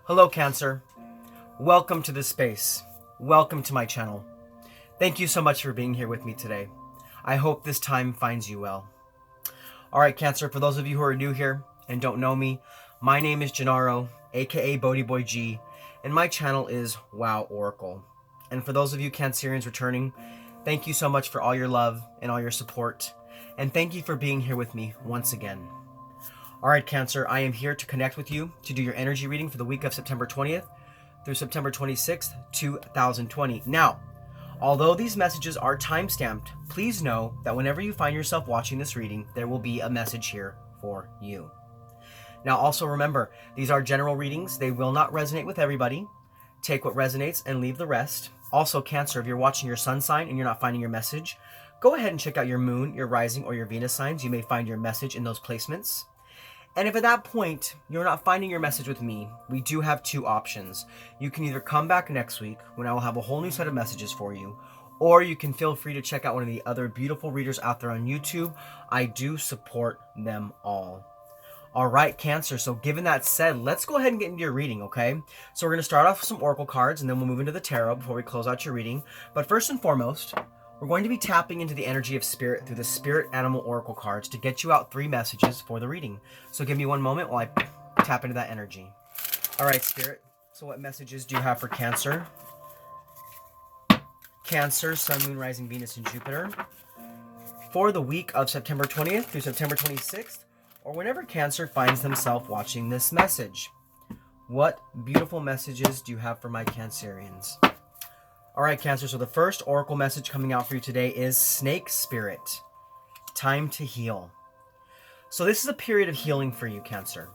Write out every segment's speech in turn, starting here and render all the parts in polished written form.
Hello, Cancer. Welcome to this space. Welcome to my channel. Thank you so much for being here with me today. I hope this time finds you well. All right, Cancer, for those of you who are new here and don't know me, my name is Gennaro, aka BhodiBoy G, and my channel is Wow Oracle. And for those of you Cancerians returning, thank you so much for all your love and all your support. And thank you for being here with me once again. All right, Cancer, I am here to connect with you to do your energy reading for the week of September 20th through September 26th, 2020. Now, although these messages are time-stamped, please know that whenever you find yourself watching this reading, there will be a message here for you. Now, also remember, these are general readings. They will not resonate with everybody. Take what resonates and leave the rest. Also, Cancer, if you're watching your sun sign and you're not finding your message, go ahead and check out your moon, your rising, or your Venus signs. You may find your message in those placements. And if at that point you're not finding your message with me, we do have two options. You can either come back next week when I will have a whole new set of messages for you, or you can feel free to check out one of the other beautiful readers out there on YouTube. I do support them all. All right, Cancer, so given that said, let's go ahead and get into your reading, okay? So we're going to start off with some oracle cards, and then we'll move into the tarot before we close out your reading. But first and foremost, we're going to be tapping into the energy of spirit through the spirit animal oracle cards to get you out 3 messages for the reading. So give me one moment while I tap into that energy. All right, Spirit. So what messages do you have for Cancer? Cancer, Sun, Moon, Rising, Venus, and Jupiter. For the week of September 20th through September 26th, or whenever Cancer finds themselves watching this message. What beautiful messages do you have for my Cancerians? All right, Cancer, so the first oracle message coming out for you today is Snake Spirit. Time to heal. So this is a period of healing for you, Cancer.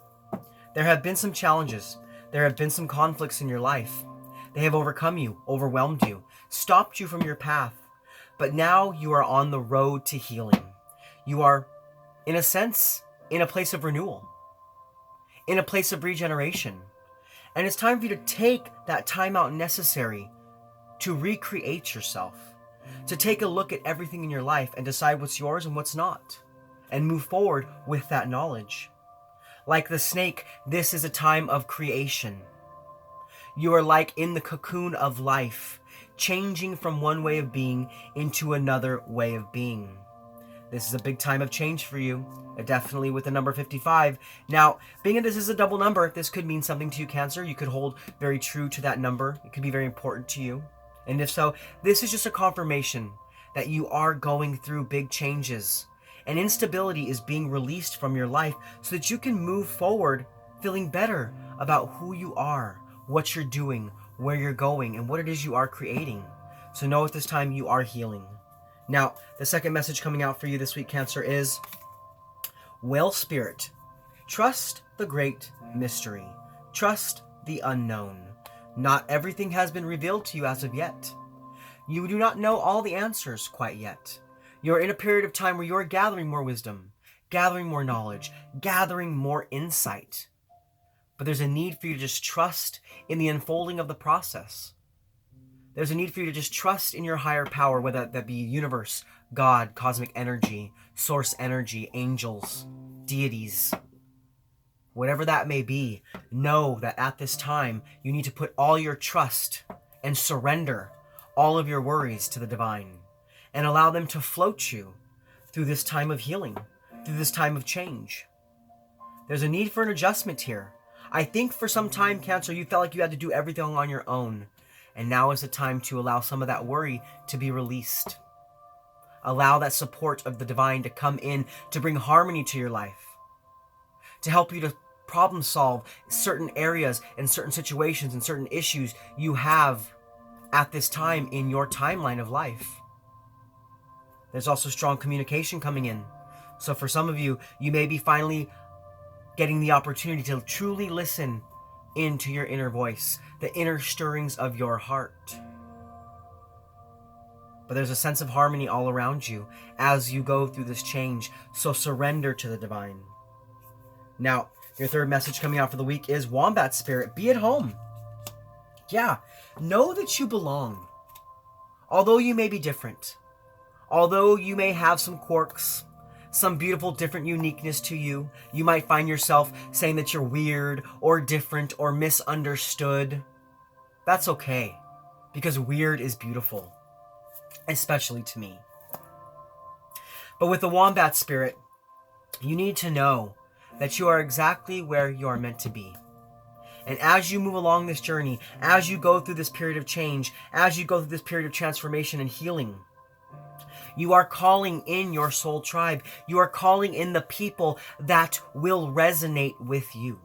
There have been some challenges. There have been some conflicts in your life. They have overcome you, overwhelmed you, stopped you from your path. But now you are on the road to healing. You are, in a sense, in a place of renewal, in a place of regeneration. And it's time for you to take that time out necessary to recreate yourself, to take a look at everything in your life and decide what's yours and what's not, and move forward with that knowledge. Like the snake, this is a time of creation. You are like in the cocoon of life, changing from one way of being into another way of being. This is a big time of change for you, definitely with the number 55. Now, being that this is a double number, this could mean something to you, Cancer. You could hold very true to that number. It could be very important to you. And if so, this is just a confirmation that you are going through big changes. And instability is being released from your life so that you can move forward feeling better about who you are, what you're doing, where you're going, and what it is you are creating. So know at this time you are healing. Now, the second message coming out for you this week, Cancer, is Whale Spirit. Trust the great mystery. Trust the unknown. Not everything has been revealed to you as of yet. You do not know all the answers quite yet. You're in a period of time where you're gathering more wisdom, gathering more knowledge, gathering more insight. But there's a need for you to just trust in the unfolding of the process. There's a need for you to just trust in your higher power, whether that be universe, God, cosmic energy, source energy, angels, deities. Whatever that may be, know that at this time, you need to put all your trust and surrender all of your worries to the divine and allow them to float you through this time of healing, through this time of change. There's a need for an adjustment here. I think for some time, Cancer, you felt like you had to do everything on your own. And now is the time to allow some of that worry to be released. Allow that support of the divine to come in to bring harmony to your life, to help you to problem solve certain areas and certain situations and certain issues you have at this time in your timeline of life. There's also strong communication coming in. So for some of you, you may be finally getting the opportunity to truly listen into your inner voice, the inner stirrings of your heart. But there's a sense of harmony all around you as you go through this change, so surrender to the divine. Now, your third message coming out for the week is Wombat Spirit, be at home. Yeah, know that you belong. Although you may be different, although you may have some quirks, some beautiful different uniqueness to you. You might find yourself saying that you're weird or different or misunderstood. That's okay, because weird is beautiful, especially to me. But with the Wombat Spirit, you need to know that you are exactly where you are meant to be. And as you move along this journey, as you go through this period of change, as you go through this period of transformation and healing, you are calling in your soul tribe. You are calling in the people that will resonate with you.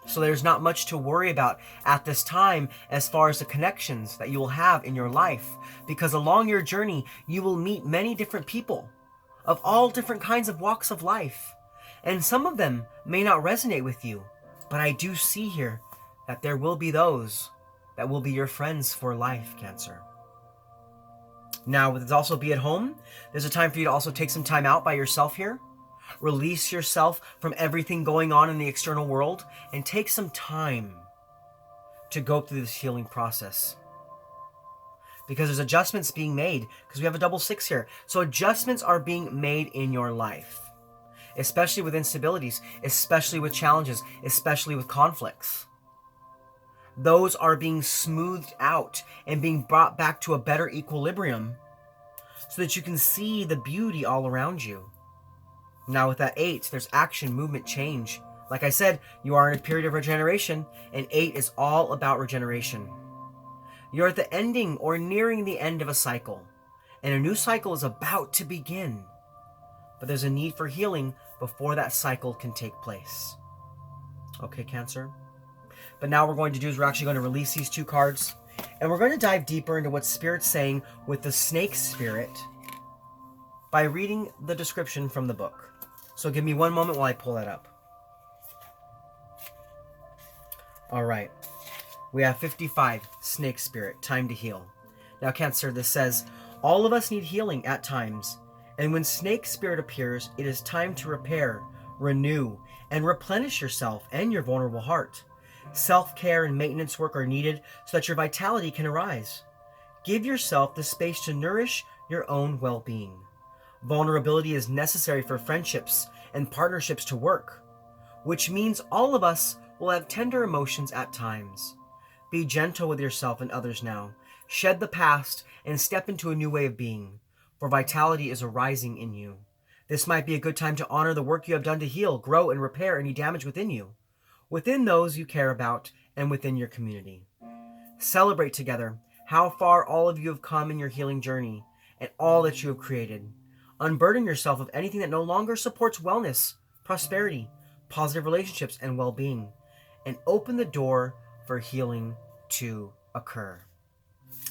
So there's not much to worry about at this time as far as the connections that you will have in your life. Because along your journey, you will meet many different people of all different kinds of walks of life. And some of them may not resonate with you. But I do see here that there will be those that will be your friends for life, Cancer. Now, with it also be at home, there's a time for you to also take some time out by yourself here. Release yourself from everything going on in the external world and take some time to go through this healing process. Because there's adjustments being made, because we have a double 6 here. So adjustments are being made in your life, especially with instabilities, especially with challenges, especially with conflicts. Those are being smoothed out and being brought back to a better equilibrium so that you can see the beauty all around you. Now with that 8, there's action, movement, change. Like I said, you are in a period of regeneration, and 8 is all about regeneration. You're at the ending or nearing the end of a cycle, and a new cycle is about to begin. But there's a need for healing before that cycle can take place. Okay, Cancer? But now what we're going to do is we're actually going to release these 2 cards, and we're going to dive deeper into what Spirit's saying with the Snake Spirit by reading the description from the book. So give me one moment while I pull that up. All right. We have 55, Snake Spirit, time to heal. Now, Cancer, this says, all of us need healing at times, and when Snake Spirit appears, it is time to repair, renew, and replenish yourself and your vulnerable heart. Self-care and maintenance work are needed so that your vitality can arise. Give yourself the space to nourish your own well-being. Vulnerability is necessary for friendships and partnerships to work, which means all of us will have tender emotions at times. Be gentle with yourself and others now. Shed the past and step into a new way of being, for vitality is arising in you. This might be a good time to honor the work you have done to heal, grow, and repair any damage within you, within those you care about, and within your community. Celebrate together how far all of you have come in your healing journey and all that you have created. Unburden yourself of anything that no longer supports wellness, prosperity, positive relationships, and well-being, and open the door for healing to occur.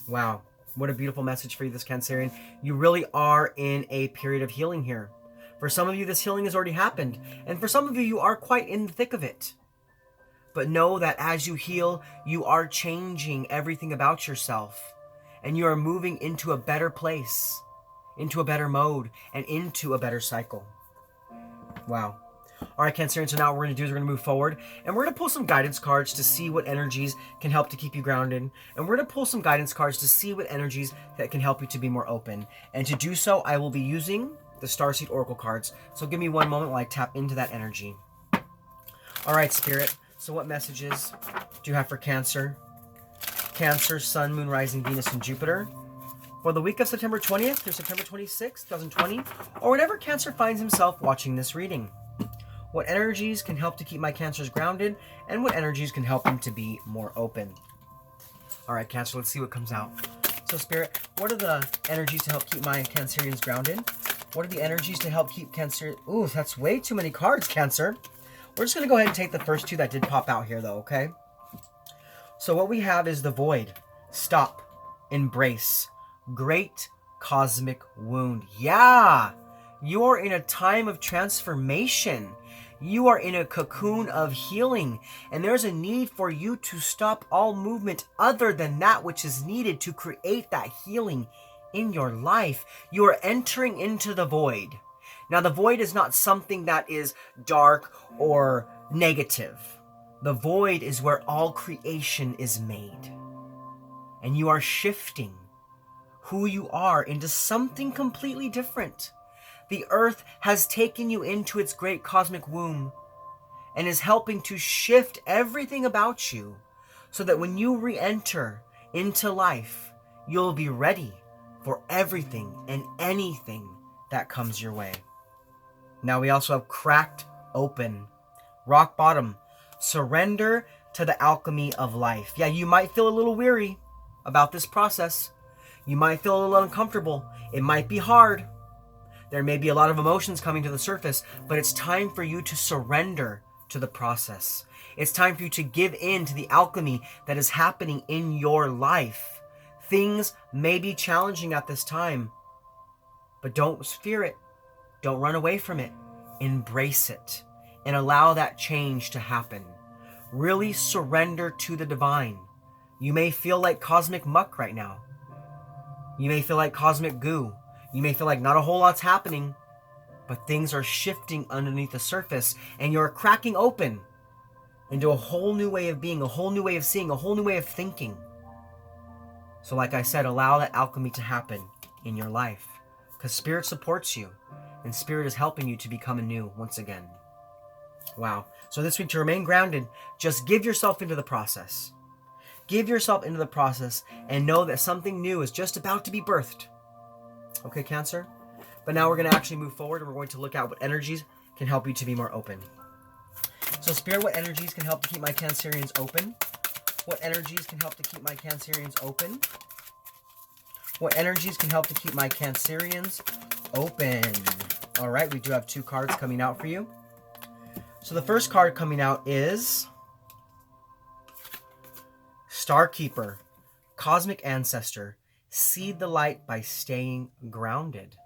Wow, what a beautiful message for you, this Cancerian. You really are in a period of healing here. For some of you, this healing has already happened, and for some of you, you are quite in the thick of it. But know that as you heal, you are changing everything about yourself, and you are moving into a better place, into a better mode, and into a better cycle. Wow. All right, Cancerian, so now what we're going to do is we're going to move forward, and we're going to pull some guidance cards to see what energies can help to keep you grounded, and we're going to pull some guidance cards to see what energies that can help you to be more open. And to do so, I will be using the Starseed Oracle cards, so give me one moment while I tap into that energy. All right, Spirit, so what messages do you have for Cancer? Cancer, Sun, Moon, Rising, Venus, and Jupiter for the week of September 20th through September 26th, 2020, or whenever Cancer finds himself watching this reading. What energies can help to keep my Cancers grounded, and what energies can help them to be more open? All right, Cancer, let's see what comes out. So, Spirit, what are the energies to help keep my Cancerians grounded? What are the energies to help keep Cancer... Ooh, that's way too many cards, Cancer. We're just going to go ahead and take the first 2 that did pop out here, though, okay? So what we have is the Void. Stop. Embrace. Great cosmic wound. Yeah! You're in a time of transformation. You are in a cocoon of healing, and there's a need for you to stop all movement other than that which is needed to create that healing in your life. You are entering into the void. Now, the void is not something that is dark or negative. The void is where all creation is made. And you are shifting who you are into something completely different. The earth has taken you into its great cosmic womb and is helping to shift everything about you so that when you re-enter into life, you'll be ready for everything and anything that comes your way. Now we also have cracked open, rock bottom, surrender to the alchemy of life. Yeah, you might feel a little weary about this process. You might feel a little uncomfortable. It might be hard. There may be a lot of emotions coming to the surface, but it's time for you to surrender to the process. It's time for you to give in to the alchemy that is happening in your life. Things may be challenging at this time, but don't fear it. Don't run away from it. Embrace it and allow that change to happen. Really surrender to the divine. You may feel like cosmic muck right now. You may feel like cosmic goo. You may feel like not a whole lot's happening, but things are shifting underneath the surface and you're cracking open into a whole new way of being, a whole new way of seeing, a whole new way of thinking. So like I said, allow that alchemy to happen in your life because Spirit supports you and Spirit is helping you to become anew once again. Wow. So this week, to remain grounded, just give yourself into the process. Give yourself into the process and know that something new is just about to be birthed. Okay, Cancer? But now we're going to actually move forward and we're going to look at what energies can help you to be more open. So Spirit, what energies can help to keep my Cancerians open? What energies can help to keep my Cancerians open? What energies can help to keep my Cancerians open? All right, we do have 2 cards coming out for you. So the first card coming out is Starkeeper, Cosmic Ancestor. Seed the light by staying grounded.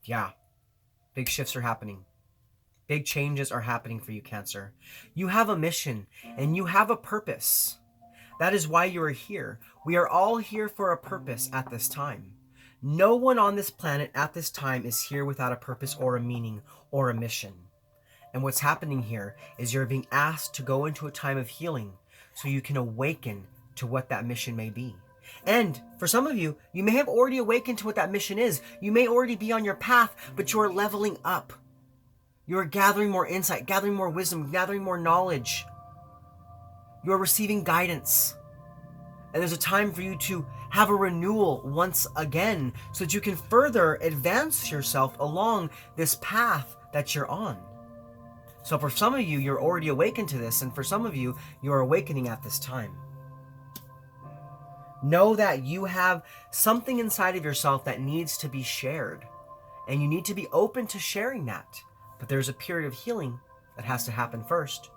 Yeah, big shifts are happening. Big changes are happening for you, Cancer. You have a mission and you have a purpose. That is why you are here. We are all here for a purpose at this time. No one on this planet at this time is here without a purpose or a meaning or a mission. And what's happening here is you're being asked to go into a time of healing so you can awaken to what that mission may be. And for some of you, you may have already awakened to what that mission is. You may already be on your path, but you're leveling up. You're gathering more insight, gathering more wisdom, gathering more knowledge. You're receiving guidance. And there's a time for you to have a renewal once again so that you can further advance yourself along this path that you're on. So for some of you, you're already awakened to this, and for some of you, you're awakening at this time. Know that you have something inside of yourself that needs to be shared, and you need to be open to sharing that. But there's a period of healing that has to happen first.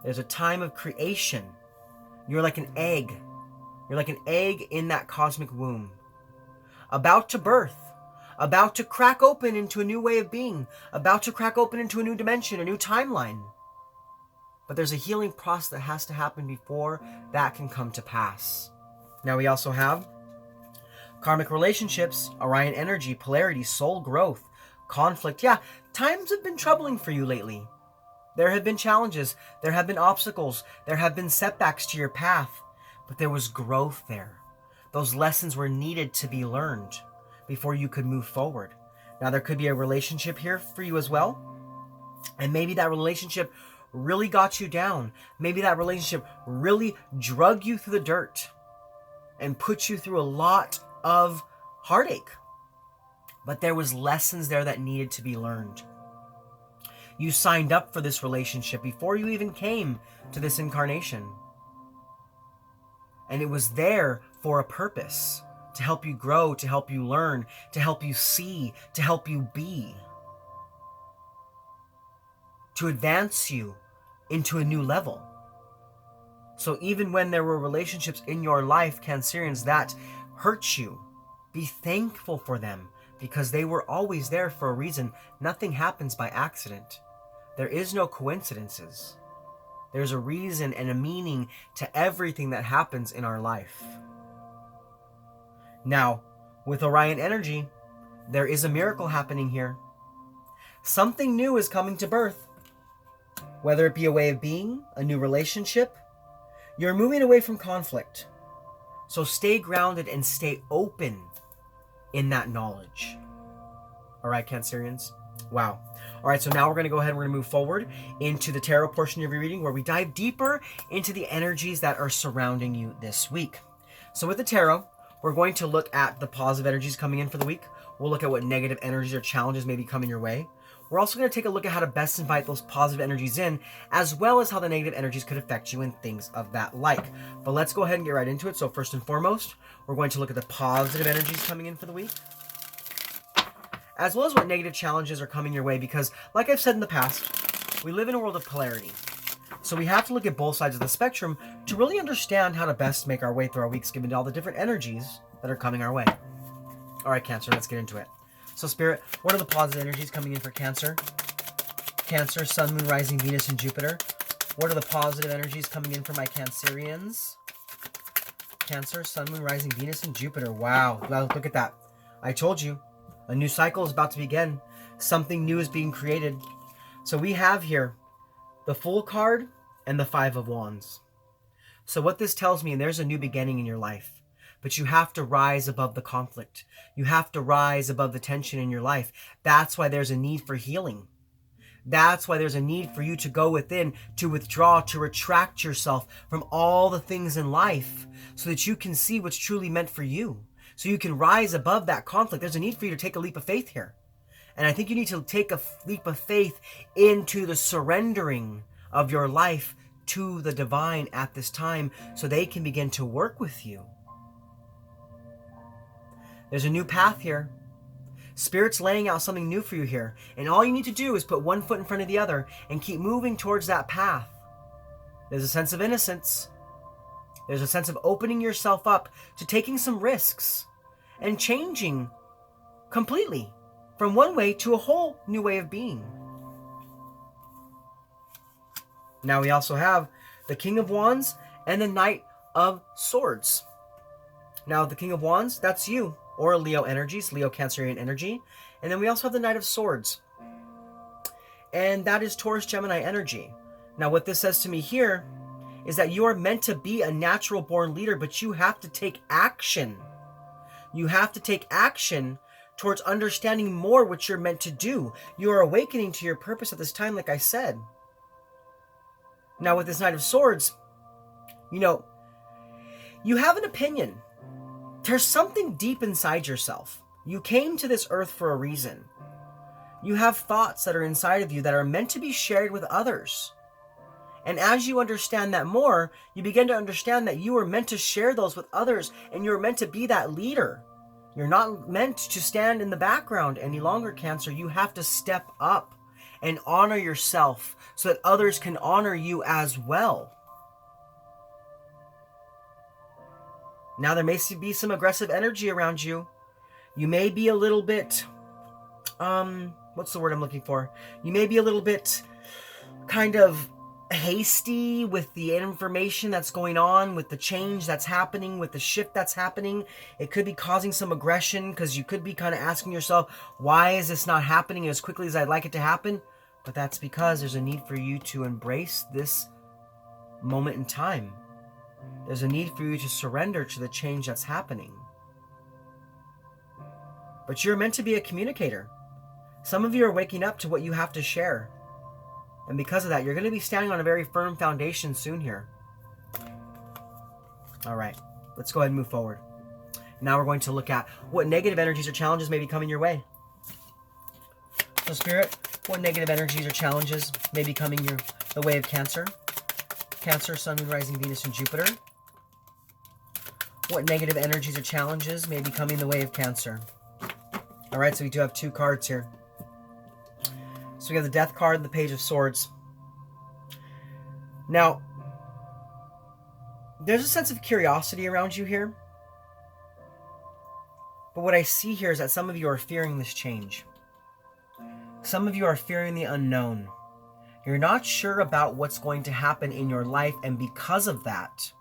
There's a time of creation. You're like an egg. You're like an egg in that cosmic womb, about to birth, about to crack open into a new way of being, about to crack open into a new dimension, a new timeline. But there's a healing process that has to happen before that can come to pass. Now we also have karmic relationships, Orion energy, polarity, soul growth, conflict. Yeah, times have been troubling for you lately. There have been challenges. There have been obstacles. There have been setbacks to your path. But there was growth there. Those lessons were needed to be learned before you could move forward. Now there could be a relationship here for you as well. And maybe that relationship really got you down. Maybe that relationship really drug you through the dirt and put you through a lot of heartache. But there was lessons there that needed to be learned. You signed up for this relationship before you even came to this incarnation. And it was there for a purpose, to help you grow, to help you learn, to help you see, to help you be, to advance you into a new level. So even when there were relationships in your life, Cancerians, that hurt you, be thankful for them because they were always there for a reason. Nothing happens by accident. There is no coincidences. There's a reason and a meaning to everything that happens in our life. Now, with Orion energy, there is a miracle happening here. Something new is coming to birth. Whether it be a way of being, a new relationship, you're moving away from conflict. So stay grounded and stay open in that knowledge. All right, Cancerians? Wow. All right, so now we're going to go ahead and we're going to move forward into the tarot portion of your reading where we dive deeper into the energies that are surrounding you this week. So with the tarot, we're going to look at the positive energies coming in for the week. We'll look at what negative energies or challenges may be coming your way. We're also going to take a look at how to best invite those positive energies in, as well as how the negative energies could affect you and things of that like. But let's go ahead and get right into it. So first and foremost, we're going to look at the positive energies coming in for the week, as well as what negative challenges are coming your way, because like I've said in the past, we live in a world of polarity. So we have to look at both sides of the spectrum to really understand how to best make our way through our weeks, given all the different energies that are coming our way. All right, Cancer, let's get into it. So Spirit, what are the positive energies coming in for Cancer? Cancer, Sun, Moon, Rising, Venus, and Jupiter. What are the positive energies coming in for my Cancerians? Cancer, Sun, Moon, Rising, Venus, and Jupiter. Wow, look at that. I told you, a new cycle is about to begin. Something new is being created. So we have here the Fool card and the Five of Wands. So what this tells me, and there's a new beginning in your life. But you have to rise above the conflict. You have to rise above the tension in your life. That's why there's a need for healing. That's why there's a need for you to go within, to withdraw, to retract yourself from all the things in life so that you can see what's truly meant for you. So you can rise above that conflict. There's a need for you to take a leap of faith here. And I think you need to take a leap of faith into the surrendering of your life to the divine at this time so they can begin to work with you. There's a new path here. Spirit's laying out something new for you here. And all you need to do is put one foot in front of the other and keep moving towards that path. There's a sense of innocence. There's a sense of opening yourself up to taking some risks and changing completely from one way to a whole new way of being. Now we also have the King of Wands and the Knight of Swords. Now the King of Wands, that's you. Or Leo energies, Leo Cancerian energy. And then we also have the Knight of Swords. And that is Taurus Gemini energy. Now what this says to me here is that you are meant to be a natural born leader, but you have to take action. You have to take action towards understanding more what you're meant to do. You are awakening to your purpose at this time, like I said. Now with this Knight of Swords, you have an opinion. There's something deep inside yourself. You came to this earth for a reason. You have thoughts that are inside of you that are meant to be shared with others. And as you understand that more, you begin to understand that you are meant to share those with others, and you're meant to be that leader. You're not meant to stand in the background any longer, Cancer. You have to step up and honor yourself so that others can honor you as well. Now there may be some aggressive energy around you. You may be a little bit, what's the word I'm looking for? You may be a little bit kind of hasty with the information that's going on, with the change that's happening, with the shift that's happening. It could be causing some aggression because you could be kind of asking yourself, why is this not happening as quickly as I'd like it to happen? But that's because there's a need for you to embrace this moment in time. There's a need for you to surrender to the change that's happening. But you're meant to be a communicator. Some of you are waking up to what you have to share. And because of that, you're going to be standing on a very firm foundation soon here. All right, let's go ahead and move forward. Now we're going to look at what negative energies or challenges may be coming your way. So Spirit, what negative energies or challenges may be coming the way of Cancer? Cancer, Sun, Moon, Rising, Venus, and Jupiter. What negative energies or challenges may be coming the way of Cancer? All right, so we do have two cards here. So we have the Death card and the Page of Swords. Now, there's a sense of curiosity around you here. But what I see here is that some of you are fearing this change. Some of you are fearing the unknown. You're not sure about what's going to happen in your life, and because of that,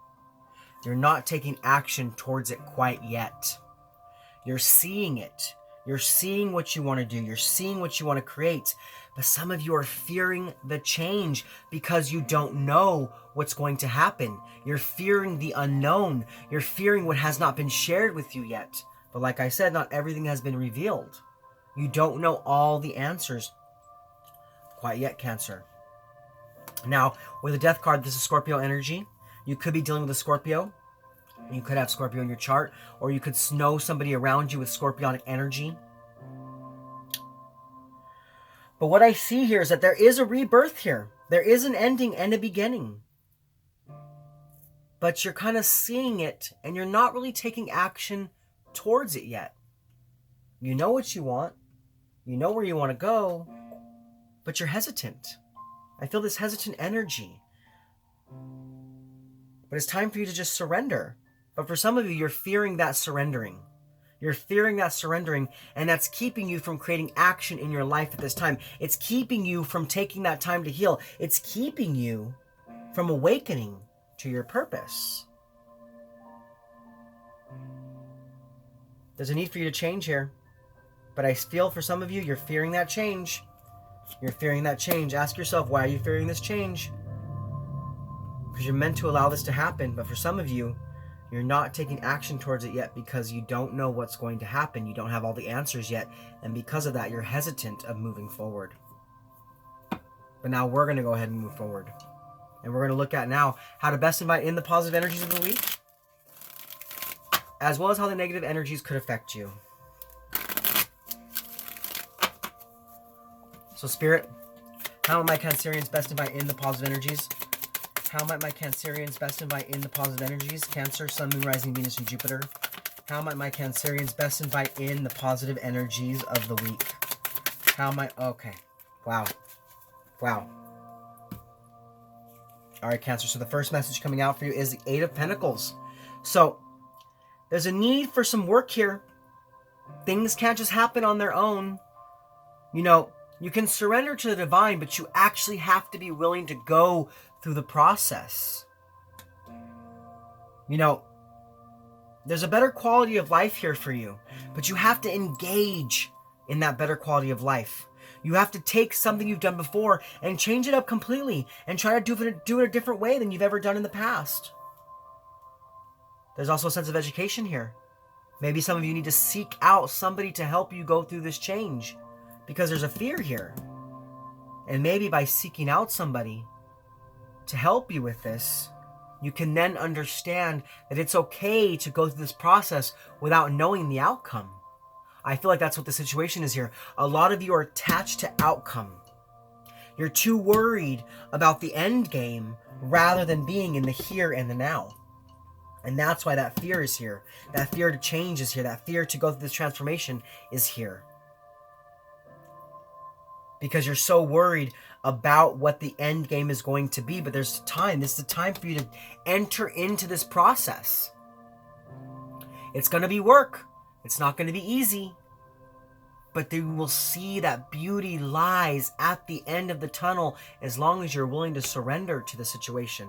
you're not taking action towards it quite yet. You're seeing it. You're seeing what you want to do. You're seeing what you want to create, But some of you are fearing the change because you don't know what's going to happen. You're fearing the unknown. You're fearing what has not been shared with you yet. But like I said, not everything has been revealed. You don't know all the answers quite yet, Cancer. Now, with the Death card, this is Scorpio energy. You could be dealing with a Scorpio. You could have Scorpio in your chart, or you could know somebody around you with scorpionic energy. But what I see here is that there is a rebirth here. There is an ending and a beginning. But you're kind of seeing it, and you're not really taking action towards it yet. You know what you want. You know where you want to go, but you're hesitant. I feel this hesitant energy. But it's time for you to just surrender. But for some of you, you're fearing that surrendering. You're fearing that surrendering, and that's keeping you from creating action in your life at this time. It's keeping you from taking that time to heal. It's keeping you from awakening to your purpose. There's a need for you to change here. But I feel for some of you, you're fearing that change. You're fearing that change. Ask yourself, why are you fearing this change? Because you're meant to allow this to happen. But for some of you, you're not taking action towards it yet because you don't know what's going to happen. You don't have all the answers yet. And because of that, you're hesitant of moving forward. But now we're going to go ahead and move forward. And we're going to look at now how to best invite in the positive energies of the week, as well as how the negative energies could affect you. So Spirit, how might my Cancerians best invite in the positive energies? How might my Cancerians best invite in the positive energies? Cancer, Sun, Moon, Rising, Venus, and Jupiter. How might my Cancerians best invite in the positive energies of the week? How might... Okay. Wow. Wow. All right, Cancer. So the first message coming out for you is the Eight of Pentacles. So there's a need for some work here. Things can't just happen on their own. You know, you can surrender to the divine, but you actually have to be willing to go through the process. You know, there's a better quality of life here for you, but you have to engage in that better quality of life. You have to take something you've done before and change it up completely and try to do it a different way than you've ever done in the past. There's also a sense of education here. Maybe some of you need to seek out somebody to help you go through this change because there's a fear here. And maybe by seeking out somebody to help you with this, you can then understand that it's okay to go through this process without knowing the outcome. I feel like that's what the situation is here. A lot of you are attached to outcome. You're too worried about the end game rather than being in the here and the now. And that's why that fear is here. That fear to change is here. That fear to go through this transformation is here. Because you're so worried about what the end game is going to be. But there's time. This is the time for you to enter into this process. It's going to be work. It's not going to be easy. But you will see that beauty lies at the end of the tunnel as long as you're willing to surrender to the situation.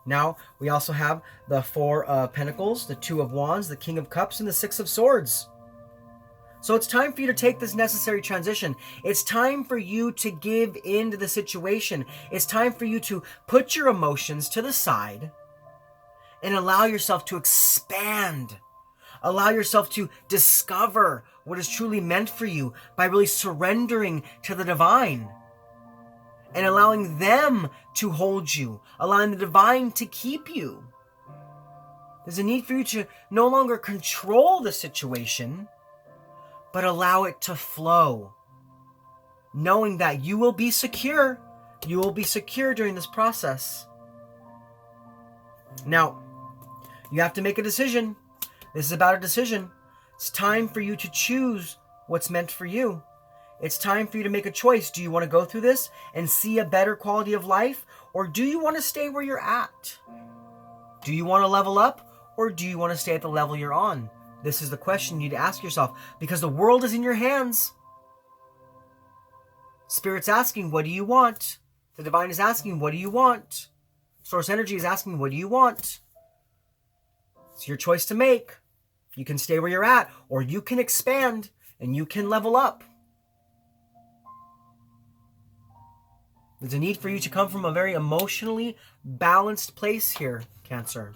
Now, we also have the Four of Pentacles, the Two of Wands, the King of Cups, and the Six of Swords. So it's time for you to take this necessary transition. It's time for you to give in to the situation. It's time for you to put your emotions to the side and allow yourself to expand. Allow yourself to discover what is truly meant for you by really surrendering to the divine and allowing them to hold you, allowing the divine to keep you. There's a need for you to no longer control the situation, but allow it to flow, knowing that you will be secure. You will be secure during this process. Now, you have to make a decision. This is about a decision. It's time for you to choose what's meant for you. It's time for you to make a choice. Do you want to go through this and see a better quality of life? Or do you want to stay where you're at? Do you want to level up? Or do you want to stay at the level you're on? This is the question you need to ask yourself, because the world is in your hands. Spirit's asking, what do you want? The divine is asking, what do you want? Source energy is asking, what do you want? It's your choice to make. You can stay where you're at, or you can expand and you can level up. There's a need for you to come from a very emotionally balanced place here, Cancer.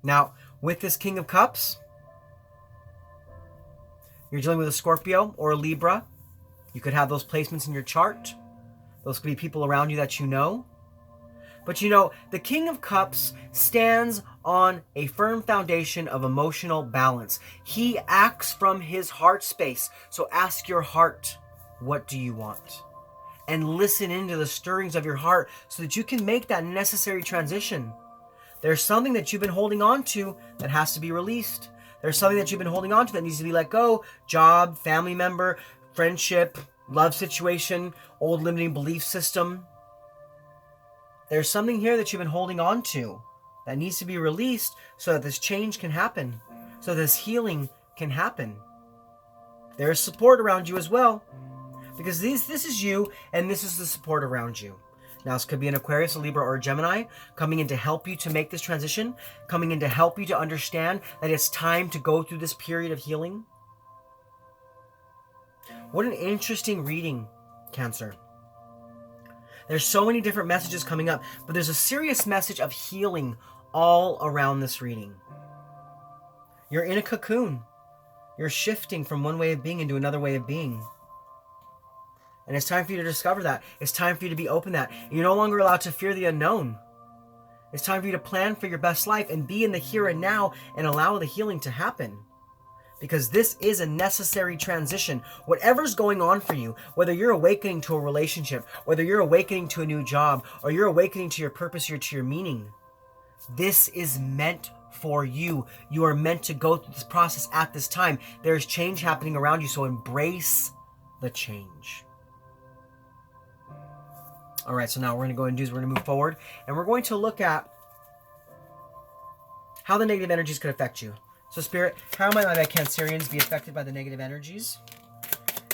Now, with this King of Cups, you're dealing with a Scorpio or a Libra. You could have those placements in your chart. Those could be people around you that you know. But you know, the King of Cups stands on a firm foundation of emotional balance. He acts from his heart space. So ask your heart, what do you want? And listen into the stirrings of your heart so that you can make that necessary transition. There's something that you've been holding on to that has to be released. There's something that you've been holding on to that needs to be let go. Job, family member, friendship, love situation, old limiting belief system. There's something here that you've been holding on to that needs to be released so that this change can happen, so this healing can happen. There is support around you as well, because this is you and this is the support around you. Now, this could be an Aquarius, a Libra, or a Gemini coming in to help you to make this transition, coming in to help you to understand that it's time to go through this period of healing. What an interesting reading, Cancer. There's so many different messages coming up, but there's a serious message of healing all around this reading. You're in a cocoon. You're shifting from one way of being into another way of being. And it's time for you to discover that. It's time for you to be open to that. You're no longer allowed to fear the unknown. It's time for you to plan for your best life and be in the here and now and allow the healing to happen. Because this is a necessary transition. Whatever's going on for you, whether you're awakening to a relationship, whether you're awakening to a new job, or you're awakening to your purpose or to your meaning, this is meant for you. You are meant to go through this process at this time. There's change happening around you, so embrace the change. All right, so now we're going to go and we're going to move forward, and we're going to look at how the negative energies could affect you. So, Spirit, how might my Cancerians be affected by the negative energies?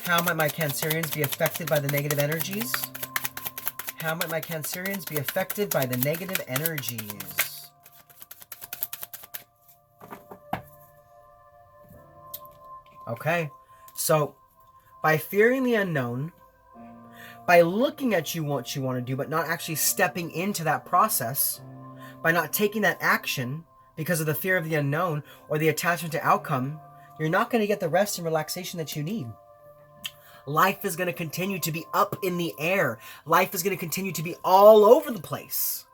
How might my Cancerians be affected by the negative energies? How might my Cancerians be affected by the negative energies? Okay, so by fearing the unknown, by looking at what you want to do, but not actually stepping into that process, by not taking that action because of the fear of the unknown or the attachment to outcome, you're not going to get the rest and relaxation that you need. Life is going to continue to be up in the air. Life is going to continue to be all over the place.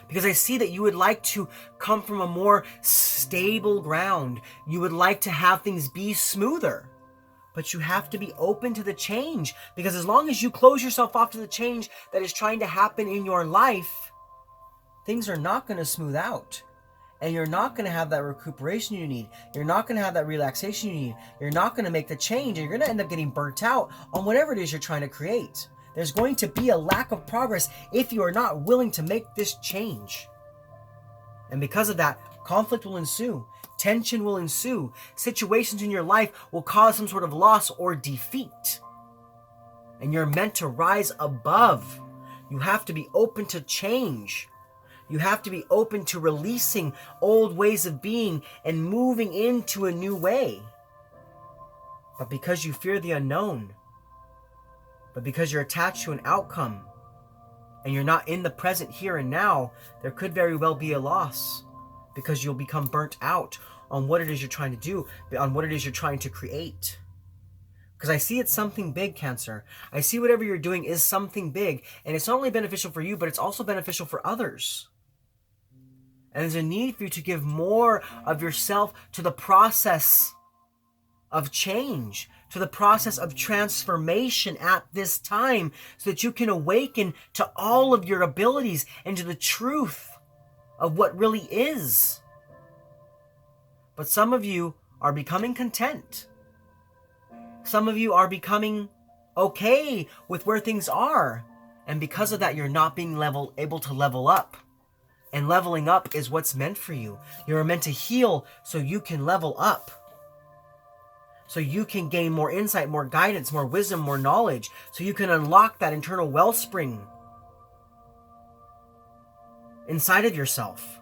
Because I see that you would like to come from a more stable ground. You would like to have things be smoother. But you have to be open to the change, because as long as you close yourself off to the change that is trying to happen in your life, things are not going to smooth out. And you're not going to have that recuperation you need. You're not going to have that relaxation you need. You're not going to make the change, and you're going to end up getting burnt out on whatever it is you're trying to create. There's going to be a lack of progress if you are not willing to make this change. And because of that, conflict will ensue. Tension will ensue. Situations in your life will cause some sort of loss or defeat. And you're meant to rise above. You have to be open to change. You have to be open to releasing old ways of being and moving into a new way. But because you fear the unknown, but because you're attached to an outcome, and you're not in the present here and now, there could very well be a loss, because you'll become burnt out on what it is you're trying to do, on what it is you're trying to create. Because I see it's something big, Cancer. I see whatever you're doing is something big, and it's not only beneficial for you, but it's also beneficial for others. And there's a need for you to give more of yourself to the process of change, to the process of transformation at this time, so that you can awaken to all of your abilities and to the truth of what really is. But some of you are becoming content. Some of you are becoming okay with where things are. And because of that, you're not being able to level up. And leveling up is what's meant for you. You're meant to heal so you can level up. So you can gain more insight, more guidance, more wisdom, more knowledge. So you can unlock that internal wellspring inside of yourself.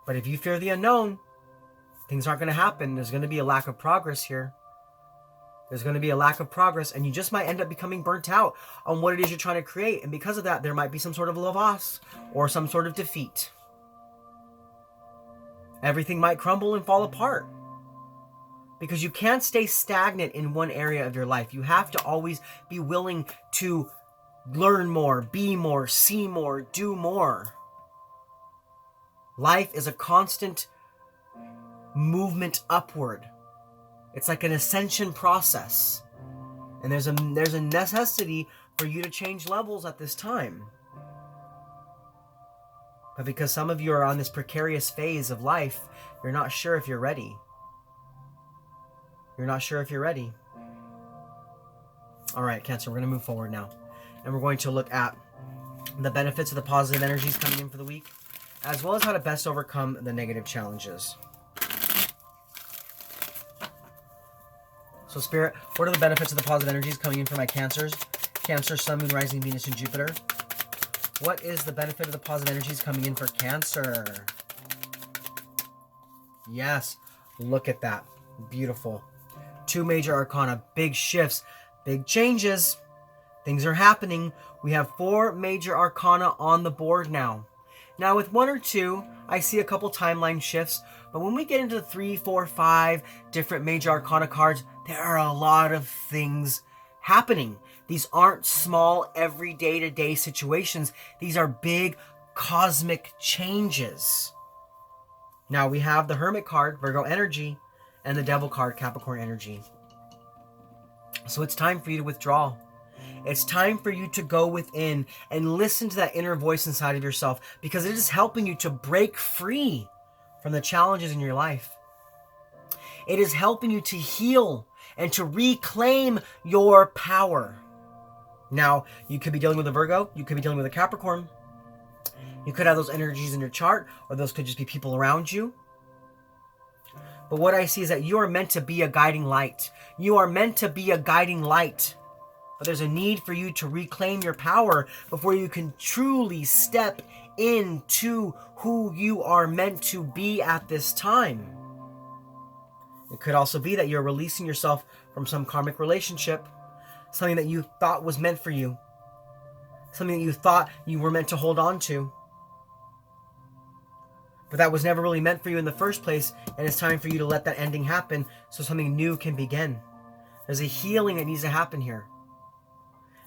But if you fear the unknown, things aren't going to happen. There's going to be a lack of progress here. There's going to be a lack of progress, and you just might end up becoming burnt out on what it is you're trying to create. And because of that, there might be some sort of loss or some sort of defeat. Everything might crumble and fall apart because you can't stay stagnant in one area of your life. You have to always be willing to learn more, be more, see more, do more. Life is a constant movement upward. It's like an ascension process. And there's a necessity for you to change levels at this time. But because some of you are on this precarious phase of life, you're not sure if you're ready. You're not sure if you're ready. All right, Cancer, we're going to move forward now. And we're going to look at the benefits of the positive energies coming in for the week, as well as how to best overcome the negative challenges. So Spirit, what are the benefits of the positive energies coming in for my Cancers? Cancer, Sun, Moon, Rising, Venus, and Jupiter. What is the benefit of the positive energies coming in for Cancer? Yes, look at that. Beautiful. 2 major arcana, big shifts, big changes. Things are happening. We have 4 major arcana on the board now. Now with 1 or 2, I see a couple timeline shifts, but when we get into 3, 4, 5 different major arcana cards, there are a lot of things happening. These aren't small everyday to day situations. These are big cosmic changes. Now we have the Hermit card, Virgo energy, and the Devil card, Capricorn energy. So it's time for you to withdraw. It's time for you to go within and listen to that inner voice inside of yourself, because it is helping you to break free from the challenges in your life. It is helping you to heal and to reclaim your power. Now, you could be dealing with a Virgo, you could be dealing with a Capricorn. You could have those energies in your chart, or those could just be people around you. But what I see is that you are meant to be a guiding light. You are meant to be a guiding light. But there's a need for you to reclaim your power before you can truly step into who you are meant to be at this time. It could also be that you're releasing yourself from some karmic relationship, something that you thought was meant for you, something that you thought you were meant to hold on to, but that was never really meant for you in the first place, and it's time for you to let that ending happen so something new can begin. There's a healing that needs to happen here.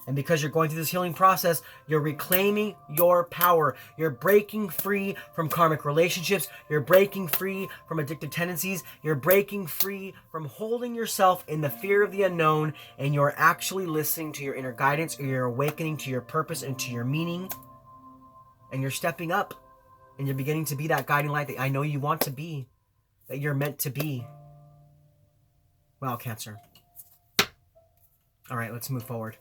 And because you're going through this healing process, you're reclaiming your power. You're breaking free from karmic relationships. You're breaking free from addictive tendencies. You're breaking free from holding yourself in the fear of the unknown. And you're actually listening to your inner guidance, or you're awakening to your purpose and to your meaning. And you're stepping up. And you're beginning to be that guiding light that I know you want to be. That you're meant to be. Wow, Cancer. All right, let's move forward.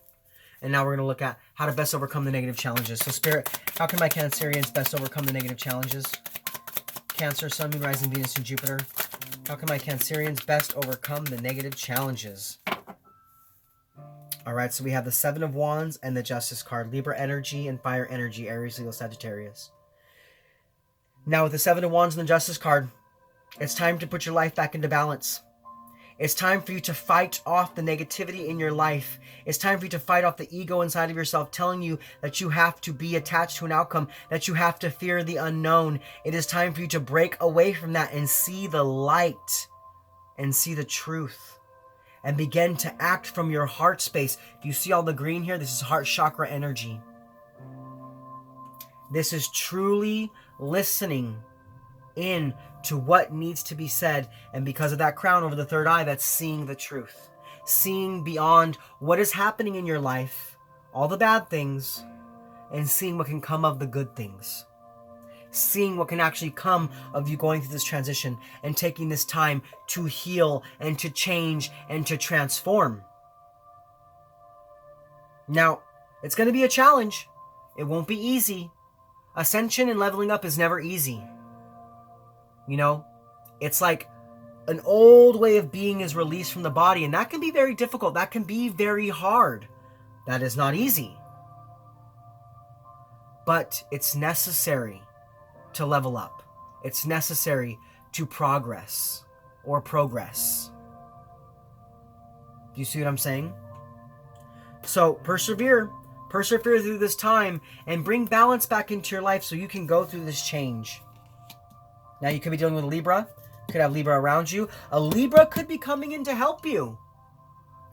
And now we're going to look at how to best overcome the negative challenges. So Spirit, how can my Cancerians best overcome the negative challenges? Cancer, Sun, Moon, Rising, Venus, and Jupiter. How can my Cancerians best overcome the negative challenges? All right, so we have the 7 of Wands and the Justice card. Libra energy and fire energy, Aries, Leo, Sagittarius. Now with the 7 of Wands and the Justice card, it's time to put your life back into balance. It's time for you to fight off the negativity in your life. It's time for you to fight off the ego inside of yourself telling you that you have to be attached to an outcome, that you have to fear the unknown. It is time for you to break away from that and see the light and see the truth and begin to act from your heart space. Do you see all the green here? This is heart chakra energy. This is truly listening in to what needs to be said, and because of that crown over the third eye, that's seeing the truth, seeing beyond what is happening in your life, all the bad things, and seeing what can come of the good things, seeing what can actually come of you going through this transition and taking this time to heal and to change and to transform. Now, it's going to be a challenge. It won't be easy. Ascension and leveling up is never easy. You know, it's like an old way of being is released from the body, and that can be very difficult. That can be very hard. That is not easy. But it's necessary to level up. It's necessary to progress or progress. Do you see what I'm saying? So persevere. Persevere through this time and bring balance back into your life so you can go through this change. Now you could be dealing with a Libra. You could have Libra around you. A Libra could be coming in to help you.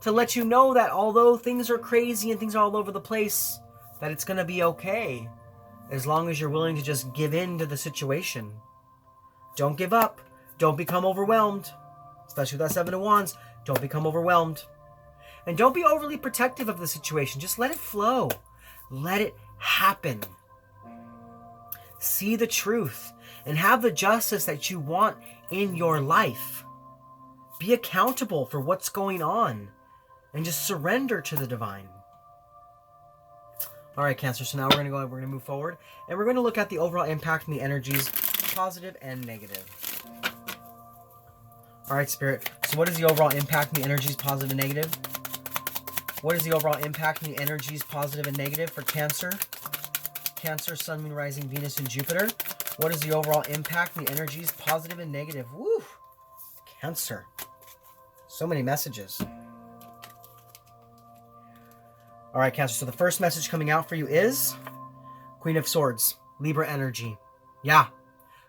To let you know that although things are crazy and things are all over the place, that it's going to be okay. As long as you're willing to just give in to the situation. Don't give up. Don't become overwhelmed. Especially with that Seven of Wands. Don't become overwhelmed. And don't be overly protective of the situation. Just let it flow. Let it happen. See the truth. And have the justice that you want in your life. Be accountable for what's going on. And just surrender to the divine. All right, Cancer. So now we're going to move forward. And we're going to look at the overall impact and the energies, positive and negative. All right, Spirit. So what is the overall impact and the energies, positive and negative? What is the overall impact and the energies, positive and negative for Cancer? Cancer, Sun, Moon, Rising, Venus, and Jupiter. What is the overall impact and the energies, positive and negative? Woo! Cancer. So many messages. All right, Cancer. So the first message coming out for you is Queen of Swords, Libra energy. Yeah.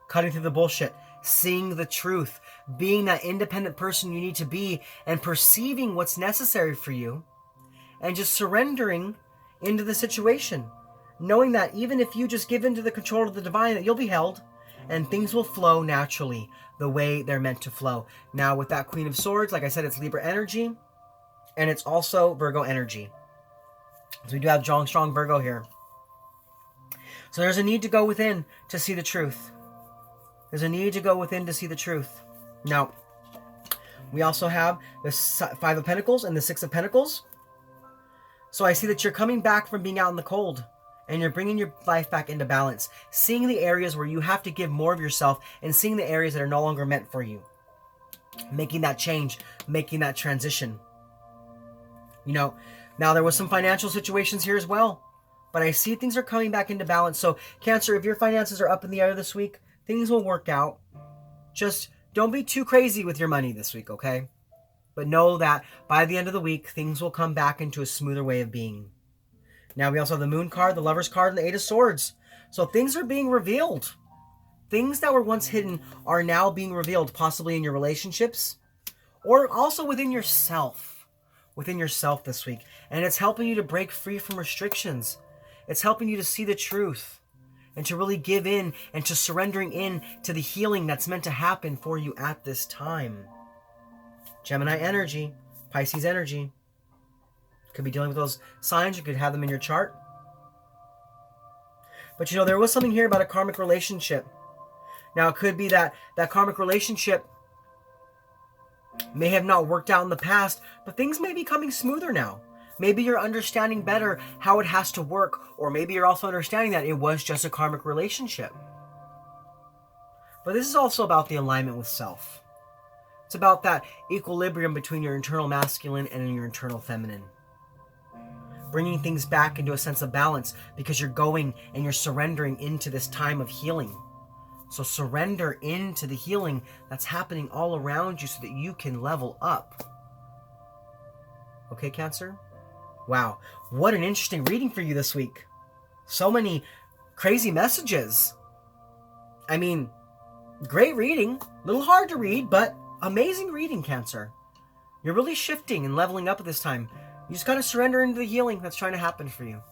Cutting through the bullshit. Seeing the truth. Being that independent person you need to be and perceiving what's necessary for you. And just surrendering into the situation. Knowing that even if you just give into the control of the divine, that you'll be held. And things will flow naturally the way they're meant to flow. Now with that Queen of Swords, like I said, it's Libra energy. And it's also Virgo energy. So we do have strong Virgo here. So there's a need to go within to see the truth. There's a need to go within to see the truth. Now, we also have the Five of Pentacles and the Six of Pentacles. So I see that you're coming back from being out in the cold. And you're bringing your life back into balance. Seeing the areas where you have to give more of yourself. And seeing the areas that are no longer meant for you. Making that change. Making that transition. You know, now there was some financial situations here as well. But I see things are coming back into balance. So Cancer, if your finances are up in the air this week, things will work out. Just don't be too crazy with your money this week, okay? But know that by the end of the week, things will come back into a smoother way of being. Now we also have the Moon card, the Lover's card, and the Eight of Swords. So things are being revealed. Things that were once hidden are now being revealed, possibly in your relationships. Or also within yourself. Within yourself this week. And it's helping you to break free from restrictions. It's helping you to see the truth. And to really give in and to surrendering in to the healing that's meant to happen for you at this time. Gemini energy, Pisces energy. Could be dealing with those signs. You could have them in your chart. But you know, there was something here about a karmic relationship. Now, it could be that that karmic relationship may have not worked out in the past, but things may be coming smoother now. Maybe you're understanding better how it has to work, or maybe you're also understanding that it was just a karmic relationship. But this is also about the alignment with self. It's about that equilibrium between your internal masculine and your internal feminine. Bringing things back into a sense of balance because you're going and you're surrendering into this time of healing. So surrender into the healing that's happening all around you so that you can level up. Okay, Cancer? Wow, what an interesting reading for you this week. So many crazy messages. I mean, great reading. A little hard to read, but amazing reading, Cancer. You're really shifting and leveling up at this time. You just got to surrender into the healing that's trying to happen for you.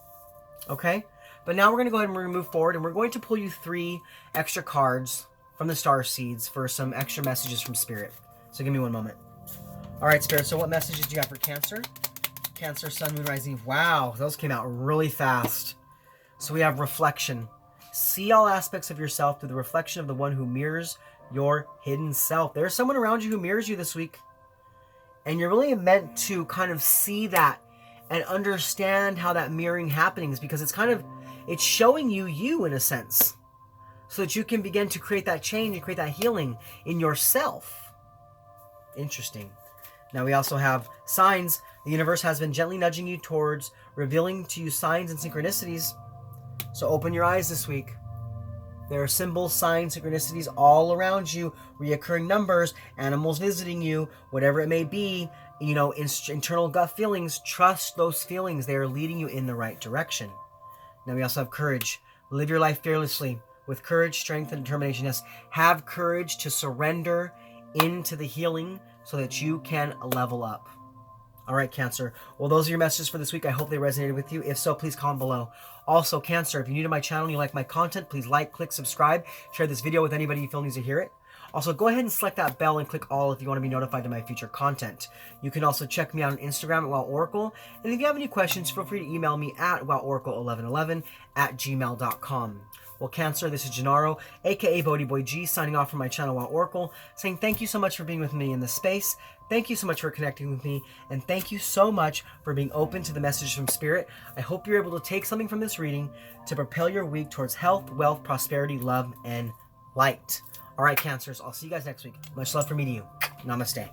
Okay? But now we're going to go ahead and we're going to move forward, and we're going to pull you 3 extra cards from the Starseeds for some extra messages from Spirit. So give me one moment. All right, Spirit, so what messages do you have for Cancer? Cancer, Sun, Moon, Rising. Wow, those came out really fast. So we have reflection. See all aspects of yourself through the reflection of the one who mirrors your hidden self. There's someone around you who mirrors you this week. And you're really meant to kind of see that and understand how that mirroring happening is, because it's showing you in a sense, so that you can begin to create that change and create that healing in yourself. Interesting. Now we also have signs. The universe has been gently nudging you towards revealing to you signs and synchronicities. So open your eyes this week. There are symbols, signs, synchronicities all around you, reoccurring numbers, animals visiting you, whatever it may be. internal gut feelings, trust those feelings. They are leading you in the right direction. Now we also have courage. Live your life fearlessly with courage, strength, and determination. Yes, have courage to surrender into the healing so that you can level up. All right, Cancer. Well, those are your messages for this week. I hope they resonated with you. If so, please comment below. Also, Cancer, if you're new to my channel and you like my content, please like, click, subscribe, share this video with anybody you feel needs to hear it. Also, go ahead and select that bell and click all if you want to be notified of my future content. You can also check me out on Instagram at WowOracle. And if you have any questions, feel free to email me at woworacle1111@gmail.com. Well, Cancer, this is Gennaro, aka BhodiBoy G, signing off from my channel WowOracle, saying thank you so much for being with me in this space. Thank you so much for connecting with me, and thank you so much for being open to the message from Spirit. I hope you're able to take something from this reading to propel your week towards health, wealth, prosperity, love, and light. All right, Cancers, I'll see you guys next week. Much love from me to you. Namaste.